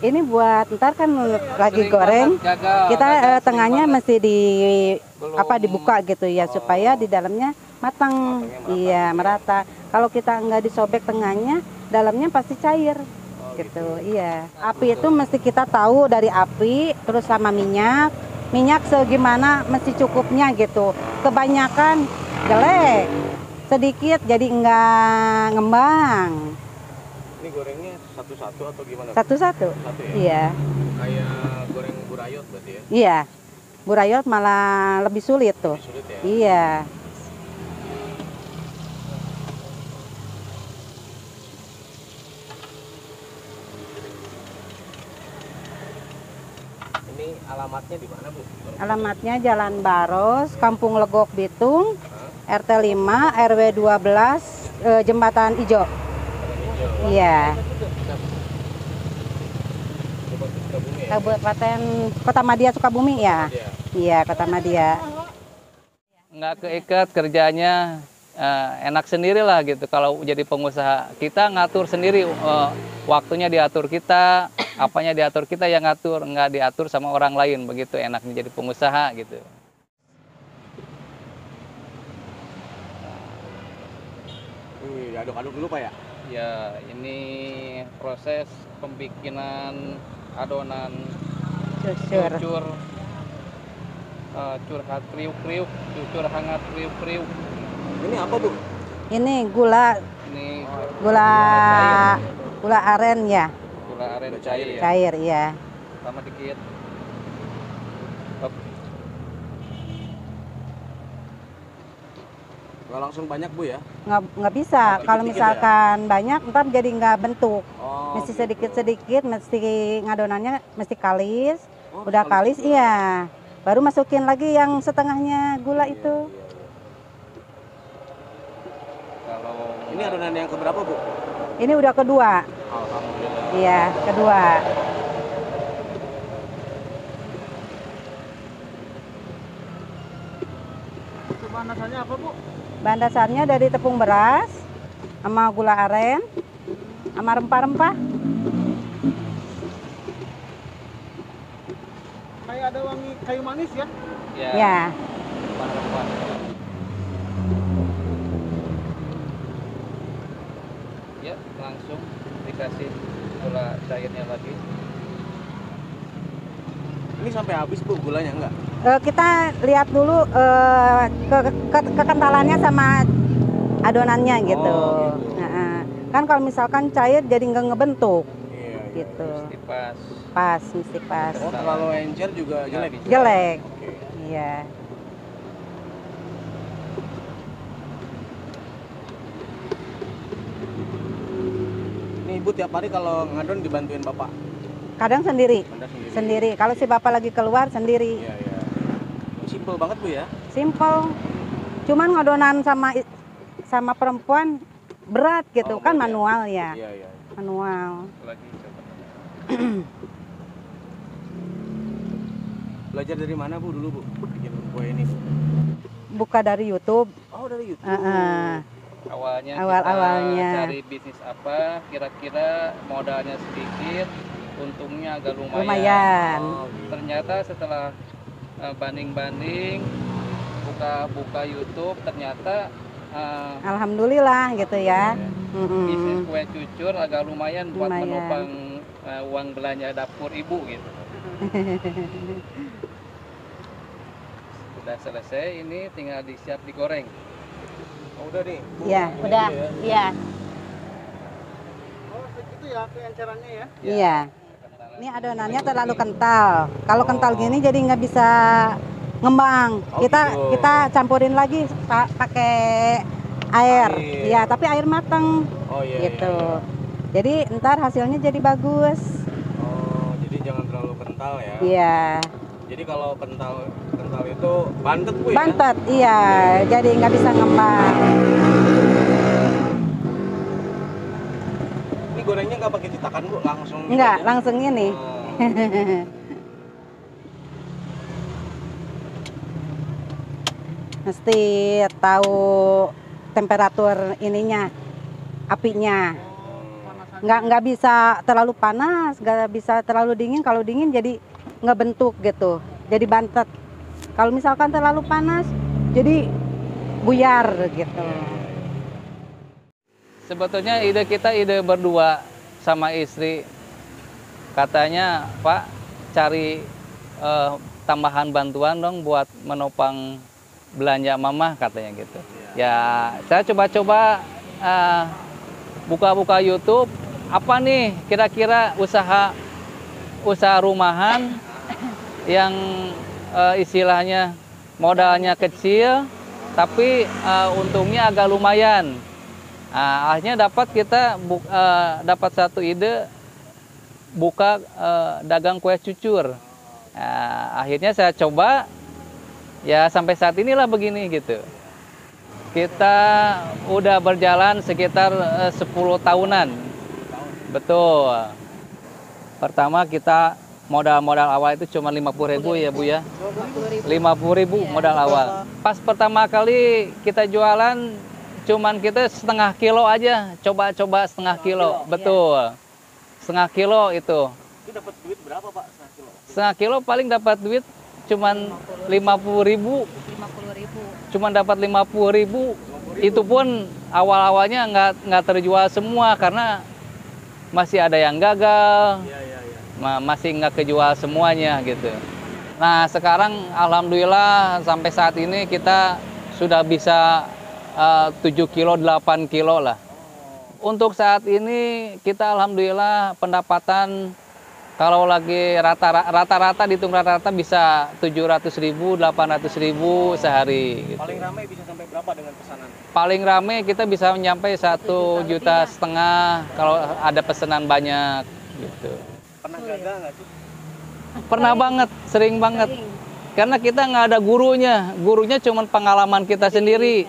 Ini buat ntar kan lagi goreng, kita tengahnya mesti dibuka gitu ya supaya di dalamnya matang, iya merata. Kalau kita nggak disobek tengahnya, dalamnya pasti cair, gitu. Iya. Api itu mesti kita tahu dari api, terus sama minyak segimana mesti cukupnya gitu. Kebanyakan jelek, sedikit jadi nggak ngembang. Ini gorengnya satu-satu atau gimana? Satu-satu. Satu ya? Iya. Kayak goreng burayot berarti ya? Iya. Burayot malah lebih sulit tuh. Lebih sulit ya? Iya. Ini alamatnya di mana, Bu? Alamatnya Jalan Baros, Kampung Legok Bitung, RT 5, RW 12, Jembatan Ijo. Iya. Kabupaten Kota Madia Sukabumi ya? Iya, Kota Madia. Nggak keikat kerjanya, enak sendiri lah gitu. Kalau jadi pengusaha, kita ngatur sendiri, waktunya diatur kita, apanya diatur kita yang ngatur, nggak diatur sama orang lain. Begitu enaknya jadi pengusaha gitu. Aduk-aduk dulu Pak ya? Ya, ini proses pembikinan adonan cucur, curhat kriuk-kriuk, cucur hangat kriuk-kriuk. Ini apa, Bu? Ini gula aren ya? Gula aren cair ya? Cair, iya. Sama dikit. Nggak langsung banyak, Bu ya? Nggak bisa, kalau misalkan banyak ntar jadi nggak bentuk. Mesti gitu. sedikit-sedikit, mesti ngadonannya mesti kalis. Udah kalis, iya. Baru masukin lagi yang setengahnya gula itu. Kalau Ini adonan yang keberapa, Bu? Ini udah kedua. Alhamdulillah. Iya, kedua. Bahan dasarnya apa, Bu? Bahan dasarnya dari tepung beras, sama gula aren, sama rempah-rempah. Kayak ada wangi kayu manis ya? Ya. rempah-rempah. Ya, langsung dikasih gula cairnya lagi. Ini sampai habis, Bu, gulanya enggak? Kita lihat dulu kekentalannya sama adonannya gitu. Kan kalau misalkan cair jadi nggak ngebentuk. Iya. Gitu. Mesti pas. Pas, mesti pas. Oh, terlalu encer juga jelek? Jelek. Oke. Iya. Ini Ibu tiap hari kalau ngadon dibantuin Bapak? Kadang sendiri. Anda sendiri? Sendiri. Kalau si bapak lagi keluar sendiri. Iya, iya. Ini simple banget, Bu ya? Simple. Cuman ngadonan sama perempuan berat gitu, kan manual ya. Iya, iya. Manual. Lagi coba. Belajar dari mana, Bu, dulu, Bu? Bikin kue ini, Bu? Buka dari YouTube. Oh, dari YouTube. Awalnya Awal-awalnya. kita cari bisnis apa, kira-kira modalnya sedikit, untungnya agak lumayan. Lumayan. Oh, gitu. Ternyata setelah banding-banding, buka YouTube, ternyata Alhamdulillah gitu ya. bisnis kue cucur agak lumayan buat Lumayan. menopang uang belanja dapur ibu gitu. Sudah selesai, ini tinggal disiap digoreng. Oh, udah nih. Bu. Iya, udah. Iya. Oh, segitu ya keencerannya ya? Iya. Ini adonannya terlalu kental. Kalau kental gini jadi nggak bisa ngembang. Oh, Kita gitu. kita campurin lagi pakai air. Iya, tapi air mateng. Oh, iya. Gitu. Iya. Jadi ntar hasilnya jadi bagus. Oh, jadi jangan terlalu kental ya? Iya. Jadi kalau kental itu bantet, Bu ya? Bantet, iya. Jadi nggak bisa ngembang. Ini gorengnya nggak pakai cetakan, Bu? Langsung? Enggak, gitu aja? langsung ini. Oh. Mesti tahu temperatur ininya, apinya. nggak bisa terlalu panas, nggak bisa terlalu dingin. Kalau dingin jadi ngebentuk gitu, jadi bantet. Kalau misalkan terlalu panas, jadi buyar gitu. Sebetulnya ide kita ide berdua sama istri. Katanya, Pak, cari tambahan bantuan dong buat menopang belanja mama, katanya gitu. Ya, saya coba-coba buka-buka YouTube, apa nih kira-kira usaha rumahan yang istilahnya modalnya kecil, tapi untungnya agak lumayan. Akhirnya dapat satu ide buka dagang kue cucur. Akhirnya saya coba, ya sampai saat inilah begini gitu. Kita udah berjalan sekitar 10 tahunan. Betul. Pertama kita modal awal itu cuma 50.000 ya Bu ya. 50.000 modal awal. Pas pertama kali kita jualan cuman kita setengah kilo aja, coba-coba setengah kilo. Betul. Setengah kilo itu. Itu dapat duit berapa Pak setengah kilo? Setengah kilo paling dapat duit cuman 50.000. Cuman dapat 50.000. Itu pun awal-awalnya nggak terjual semua karena masih ada yang gagal. Masih nggak kejual semuanya gitu. Nah sekarang alhamdulillah sampai saat ini kita sudah bisa 7 kilo, 8 kilo lah. Untuk saat ini kita alhamdulillah pendapatan kalau lagi rata-rata dihitung rata-rata bisa 700.000, 800.000 sehari. Gitu. Paling ramai bisa sampai berapa dengan pesanan? Paling ramai kita bisa mencapai 1,5 juta kalau ada pesanan banyak. Gitu. Pernah gagal nggak sih? Pernah banget, sering banget. Karena kita nggak ada gurunya cuma pengalaman kita sendiri.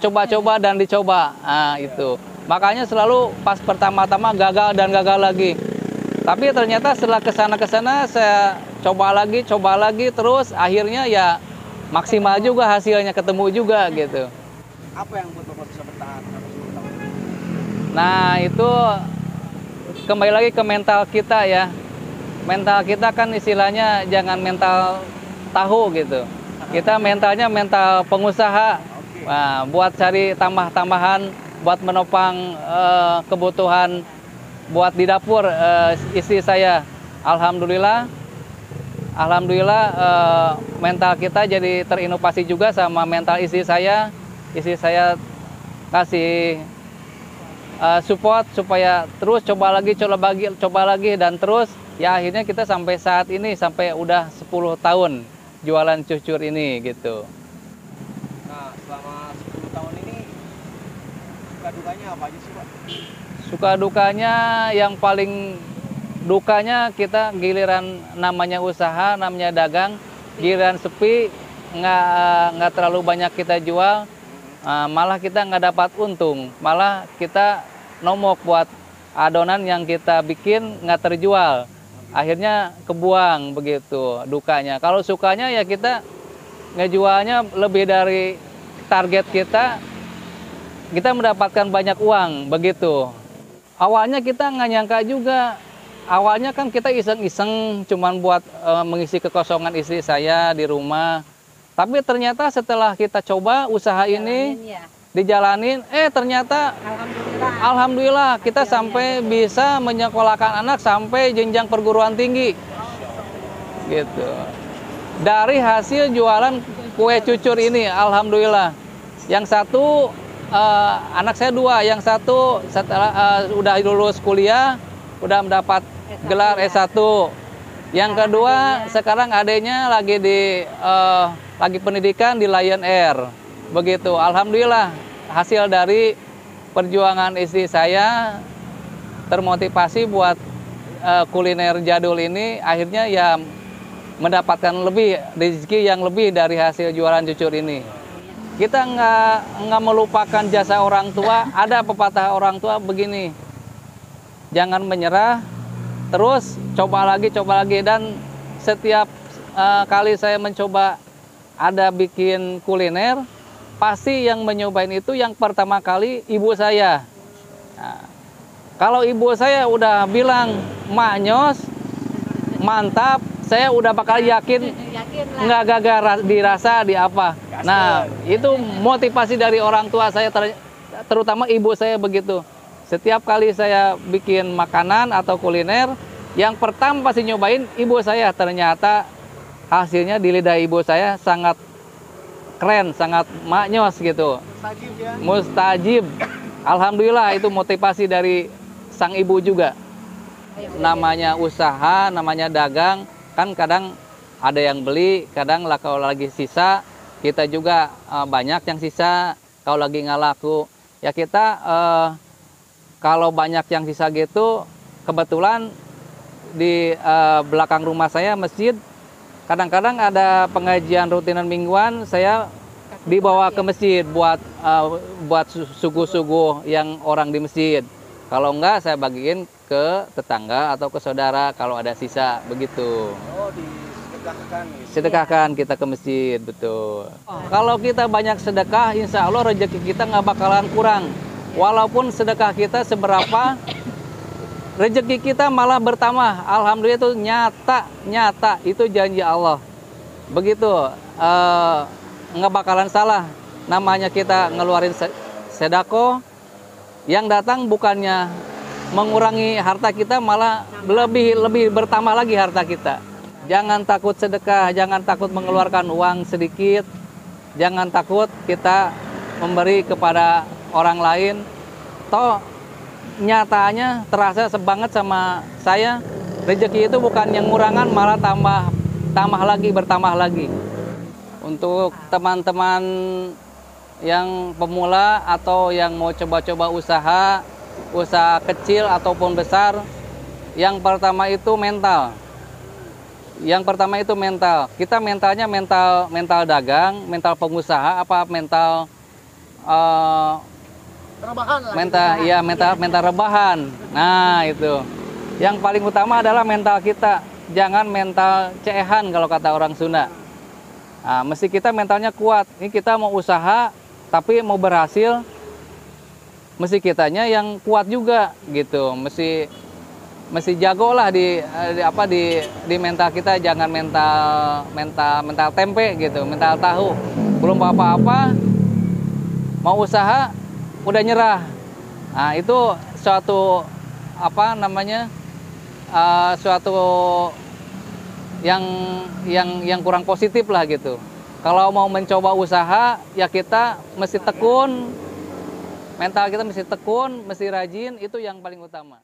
Coba-coba dan dicoba, itu. Makanya selalu pas pertama-tama gagal dan gagal lagi. Tapi ternyata setelah kesana saya coba lagi, terus akhirnya ya maksimal juga hasilnya, ketemu juga gitu. Apa yang buat Bapak bisa bertahan sampai 10 tahun? Nah itu kembali lagi ke mental kita ya. Mental kita kan istilahnya jangan mental tahu gitu. Kita mentalnya mental pengusaha. Nah, buat cari tambah-tambahan, buat menopang kebutuhan buat di dapur istri saya. Alhamdulillah mental kita jadi terinovasi juga sama mental istri saya. Istri saya kasih support supaya terus coba lagi dan terus ya akhirnya kita sampai saat ini sampai udah 10 tahun jualan cucur ini gitu. Nah, selama 10 tahun ini suka dukanya apa aja sih Pak? Suka dukanya yang paling dukanya kita giliran namanya usaha, namanya dagang, giliran sepi nggak terlalu banyak kita jual, malah kita nggak dapat untung, malah kita nomok buat adonan yang kita bikin nggak terjual, akhirnya kebuang begitu dukanya. Kalau sukanya ya kita ngejualnya lebih dari target kita mendapatkan banyak uang begitu. Awalnya kita nggak nyangka juga. Awalnya kan kita iseng-iseng cuman buat mengisi kekosongan istri saya di rumah. Tapi ternyata setelah kita coba usaha ini dijalanin, ternyata alhamdulillah kita sampai bisa menyekolahkan anak sampai jenjang perguruan tinggi. Gitu. Dari hasil jualan kue cucur ini alhamdulillah. Yang satu anak saya 2, yang satu setelah udah lulus kuliah, udah mendapat gelar S1. Yang kedua sekarang adanya lagi pendidikan di Lion Air. Begitu. Alhamdulillah hasil dari perjuangan istri saya termotivasi buat kuliner jadul ini akhirnya ya mendapatkan lebih rezeki yang lebih dari hasil jualan cucur ini. Kita nggak melupakan jasa orang tua. Ada pepatah orang tua begini, jangan menyerah, terus coba lagi, dan setiap kali saya mencoba ada bikin kuliner, pasti yang menyobain itu yang pertama kali ibu saya. Nah, Kalau ibu saya udah bilang maknyos, mantap, saya udah bakal yakin nggak gagal dirasa di apa. Nah, itu motivasi dari orang tua saya, terutama ibu saya begitu. Setiap kali saya bikin makanan atau kuliner, yang pertama pasti nyobain ibu saya. Ternyata hasilnya di lidah ibu saya sangat keren, sangat maknyos gitu. Mustajib ya. Mustajib. Alhamdulillah itu motivasi dari sang ibu juga. Namanya usaha, namanya dagang, kan kadang ada yang beli, kadang lah kalau lagi sisa, kita juga banyak yang sisa. Kalau lagi nggak laku, ya kita kalau banyak yang sisa gitu, kebetulan di belakang rumah saya masjid, kadang-kadang ada pengajian rutinan mingguan, saya dibawa ke masjid buat suguh-suguh yang orang di masjid. Kalau enggak, saya bagiin ke tetangga atau ke saudara kalau ada sisa, begitu. Oh, disedekahkan gitu. Sedekahkan kita ke masjid, betul. Kalau kita banyak sedekah, insya Allah rezeki kita nggak bakalan kurang. Walaupun sedekah kita seberapa, rezeki kita malah bertambah. Alhamdulillah itu nyata itu janji Allah. Begitu, nggak bakalan salah. Namanya kita ngeluarin sedekah, yang datang bukannya mengurangi harta kita, malah lebih bertambah lagi harta kita. Jangan takut sedekah, jangan takut mengeluarkan uang sedikit, jangan takut kita memberi kepada orang lain. Toh nyatanya terasa sebanget sama saya, rezeki itu bukan yang ngurangan, malah bertambah lagi. Untuk teman-teman yang pemula atau yang mau coba-coba usaha kecil ataupun besar, yang pertama itu mental. Kita mentalnya mental dagang, mental pengusaha, apa mental Rebahan lah. mental rebahan. Nah, itu. Yang paling utama adalah mental kita. Jangan mental ceehan kalau kata orang Sunda. Nah, mesti kita mentalnya kuat. Ini kita mau usaha tapi mau berhasil, mesti kitanya yang kuat juga gitu. Mesti jago lah di mental kita, jangan mental tempe gitu, mental tahu. Belum apa-apa mau usaha udah nyerah. Nah, itu suatu suatu yang kurang positif lah gitu. Kalau mau mencoba usaha, ya kita mesti tekun, mental kita mesti tekun, mesti rajin, itu yang paling utama.